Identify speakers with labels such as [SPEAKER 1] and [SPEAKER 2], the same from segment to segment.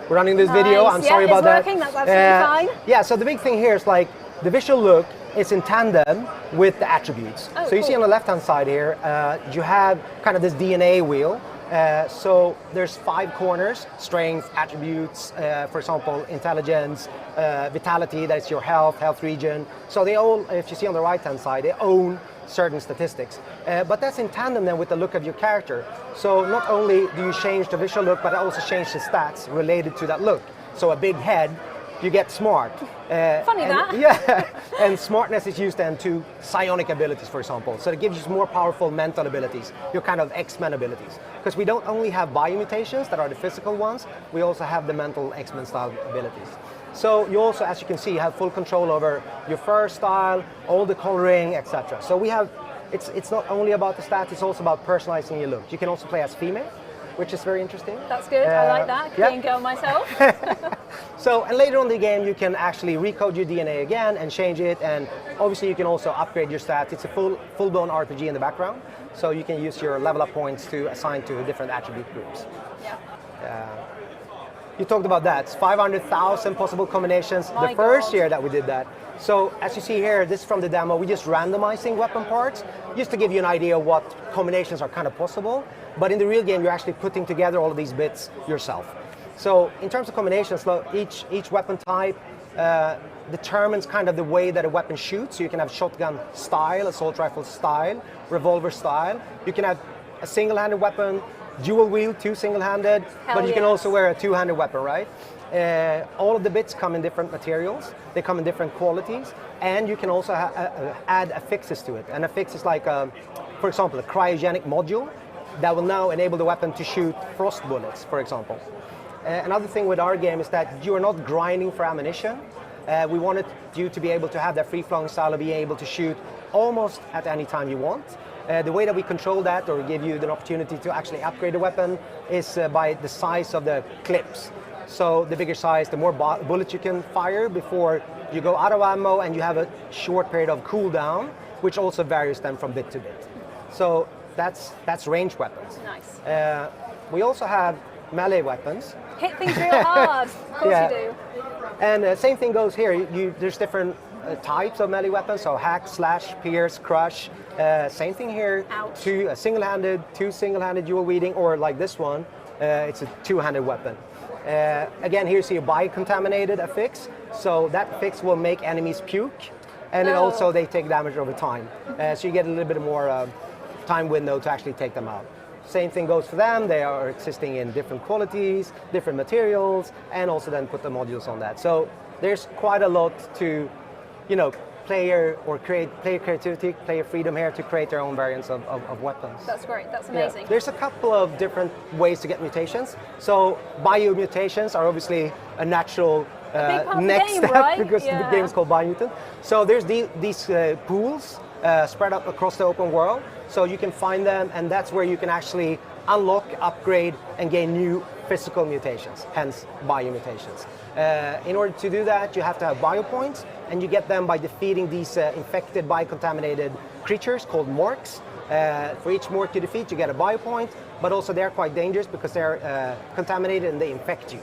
[SPEAKER 1] running this video. I'm sorry about that.
[SPEAKER 2] It's working, that's absolutely fine.
[SPEAKER 1] Yeah, so the big thing here is like the visual look is in tandem with the attributes.
[SPEAKER 2] Oh,
[SPEAKER 1] so you see on the left-hand side here, you have kind of this DNA wheel. So there's 5 corners: strength, attributes, for example, intelligence, vitality, that's your health region. So they all, if you see on the right-hand side, they own certain statistics. But that's in tandem then with the look of your character. So not only do you change the visual look, but also change the stats related to that look. So a big head, you get smart.
[SPEAKER 2] Funny that.
[SPEAKER 1] Yeah, and smartness is used then to psionic abilities, for example. So it gives you more powerful mental abilities, your kind of X-Men abilities. Because we don't only have biomutations that are the physical ones, we also have the mental X-Men style abilities. So you also, as you can see, have full control over your fur style, all the coloring, etc. So we have, it's not only about the stats, it's also about personalizing your look. You can also play as female, which is very interesting.
[SPEAKER 2] That's good, I like that, being a girl myself.
[SPEAKER 1] So, and later on in the game, you can actually recode your DNA again and change it, and obviously you can also upgrade your stats. It's a full-blown RPG in the background, so you can use your level up points to assign to different attribute groups.
[SPEAKER 2] Yeah.
[SPEAKER 1] You talked about that, 500,000 possible combinations the first year that we did that. So as you see here, this is from the demo, we're just randomizing weapon parts, just to give you an idea of what combinations are kind of possible. But in the real game, you're actually putting together all of these bits yourself. So in terms of combinations, each weapon type determines kind of the way that a weapon shoots. So you can have shotgun style, assault rifle style, revolver style. You can have a single-handed weapon, dual wield, 2 single-handed, but you can also wear a 2-handed weapon, right? All of the bits come in different materials. They come in different qualities, and you can also add affixes to it. An affix is like, for example, a cryogenic module that will now enable the weapon to shoot frost bullets, for example. Another thing with our game is that you are not grinding for ammunition. We wanted you to be able to have that free-flowing style of being able to shoot almost at any time you want. The way that we control that, or give you the opportunity to actually upgrade the weapon, is by the size of the clips. So the bigger size, the more bullets you can fire before you go out of ammo, and you have a short period of cooldown, which also varies then from bit to bit. So that's ranged weapons.
[SPEAKER 2] Nice.
[SPEAKER 1] We also have melee weapons.
[SPEAKER 2] Hit things real hard, of course you do.
[SPEAKER 1] And same thing goes here. There's different types of melee weapons, so hack, slash, pierce, crush. Same thing here.
[SPEAKER 2] Ouch.
[SPEAKER 1] 2 single-handed, 2 single-handed dual wielding, or like this one, it's a 2-handed weapon. Again, here you see a biocontaminated affix, so that affix will make enemies puke, and then also they take damage over time. So you get a little bit more time window to actually take them out. Same thing goes for them. They are existing in different qualities, different materials, and also then put the modules on that. So there's quite a lot to, player creativity, player freedom here to create their own variants of weapons.
[SPEAKER 2] That's great, that's amazing.
[SPEAKER 1] Yeah. There's a couple of different ways to get mutations. So biomutations are obviously a natural next step,
[SPEAKER 2] right?
[SPEAKER 1] because the game is called Biomutant. So there's these pools spread out across the open world. So you can find them, and that's where you can actually unlock, upgrade, and gain new physical mutations, hence biomutations. In order to do that, you have to have biopoints, and you get them by defeating these infected, biocontaminated creatures called morks. For each mork you defeat, you get a biopoint, but also they're quite dangerous because they're contaminated and they infect you.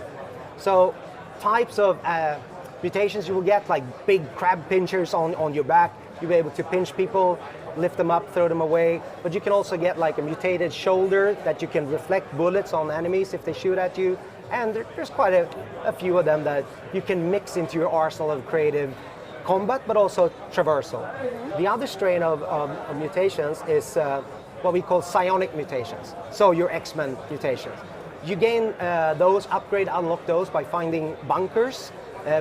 [SPEAKER 1] So types of mutations you will get, like big crab pinchers on your back. You'll be able to pinch people, lift them up, throw them away. But you can also get like a mutated shoulder that you can reflect bullets on enemies if they shoot at you. And there's quite a few of them that you can mix into your arsenal of creative combat, but also traversal. Mm-hmm. The other strain of mutations is what we call psionic mutations. So your X-Men mutations. You gain those, upgrade, unlock those by finding bunkers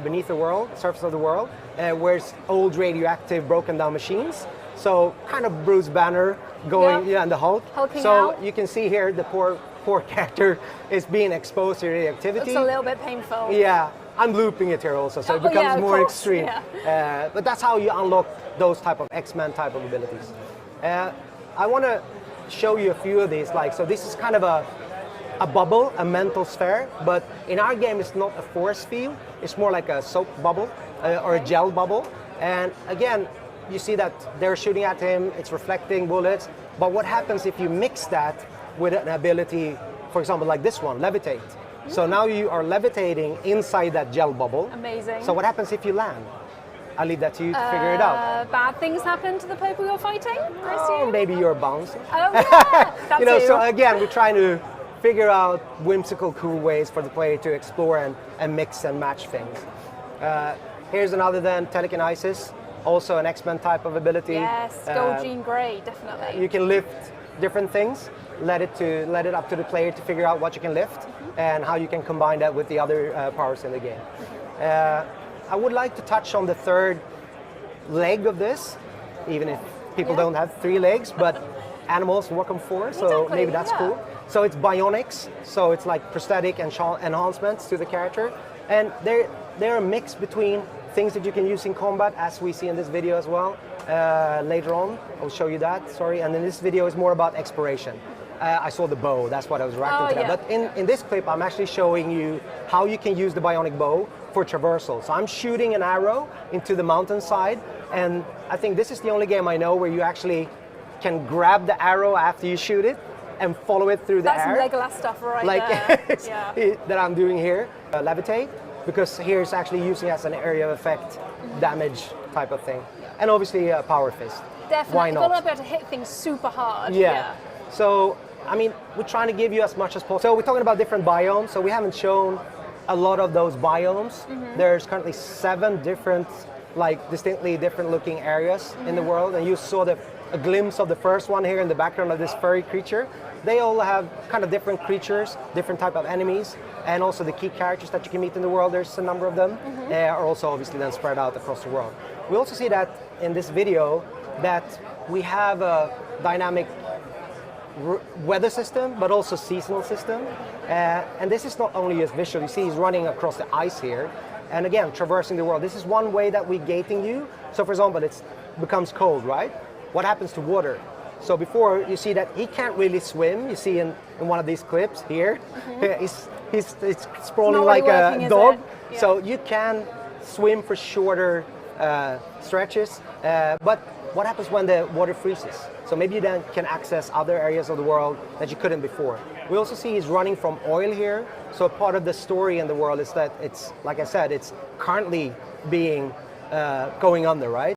[SPEAKER 1] beneath the world, surface of the world, where it's old radioactive broken down machines. So kind of Bruce Banner going, and the Hulk.
[SPEAKER 2] Hulking
[SPEAKER 1] out.
[SPEAKER 2] out.
[SPEAKER 1] You can see here the poor character is being exposed to radioactivity.
[SPEAKER 2] It's a little bit painful.
[SPEAKER 1] Yeah, I'm looping it here also, so it becomes more extreme.
[SPEAKER 2] Yeah.
[SPEAKER 1] But that's how you unlock those type of X-Men type of abilities. I want to show you a few of these. So this is kind of a bubble, a mental sphere, but in our game it's not a force field, it's more like a soap bubble or a gel bubble. And again, you see that they're shooting at him, it's reflecting bullets, but what happens if you mix that with an ability, for example, like this one, levitate? So now you are levitating inside that gel bubble.
[SPEAKER 2] Amazing.
[SPEAKER 1] So what happens if you land? I'll leave that to you to figure it out.
[SPEAKER 2] Bad things happen to the people you're fighting, I
[SPEAKER 1] Oh,
[SPEAKER 2] assume?
[SPEAKER 1] maybe you're bouncing.
[SPEAKER 2] Oh, yeah. That
[SPEAKER 1] You know,
[SPEAKER 2] too.
[SPEAKER 1] so again, we're trying to figure out whimsical, cool ways for the player to explore and mix and match things. Here's another then, telekinesis, also an X-Men type of ability.
[SPEAKER 2] Yes, gold Jean Grey, definitely.
[SPEAKER 1] You can lift different things, let it up to the player to figure out what you can lift and how you can combine that with the other powers in the game. I would like to touch on the third leg of this, even if people don't have 3 legs, but animals work on 4, so
[SPEAKER 2] Exactly,
[SPEAKER 1] maybe that's cool. So it's bionics, so it's like prosthetic and enhancements to the character, and they're a mix between things that you can use in combat, as we see in this video as well. Later on, I'll show you that, sorry, and then this video is more about exploration. I saw the bow, that's what I was reacting to that.
[SPEAKER 2] yeah.
[SPEAKER 1] But in this clip, I'm actually showing you how you can use the bionic bow for traversal. So I'm shooting an arrow into the mountainside, and I think this is the only game I know where you actually can grab the arrow after you shoot it and follow it through the
[SPEAKER 2] That's
[SPEAKER 1] air.
[SPEAKER 2] some Legolas stuff right
[SPEAKER 1] Like
[SPEAKER 2] there. Yeah.
[SPEAKER 1] that I'm doing here. Levitate, because here it's actually using as an area of effect damage type of thing. And obviously power fist.
[SPEAKER 2] Definitely.
[SPEAKER 1] Why
[SPEAKER 2] You've
[SPEAKER 1] not?
[SPEAKER 2] got to be able to hit things super hard.
[SPEAKER 1] Yeah. So, I mean, we're trying to give you as much as possible. So we're talking about different biomes. So we haven't shown a lot of those biomes. There's currently 7 different, like distinctly different looking areas in the world. And you saw a glimpse of the first one here in the background of this furry creature. They all have kind of different creatures, different type of enemies, and also the key characters that you can meet in the world. There's a number of them, are also obviously then spread out across the world. We also see that in this video that we have a dynamic weather system, but also seasonal system. And this is not only just visual. You see he's running across the ice here. And again, traversing the world. This is one way that we're gating you. So for example, it becomes cold, right? What happens to water? So before, you see that he can't really swim. You see in one of these clips here, he's sprawling
[SPEAKER 2] Not
[SPEAKER 1] like
[SPEAKER 2] really
[SPEAKER 1] a
[SPEAKER 2] working, is
[SPEAKER 1] dog.
[SPEAKER 2] it? Yeah.
[SPEAKER 1] So you can swim for shorter stretches. But what happens when the water freezes? So maybe you then can access other areas of the world that you couldn't before. We also see he's running from oil here. So part of the story in the world is that it's, like I said, it's currently being going under, right?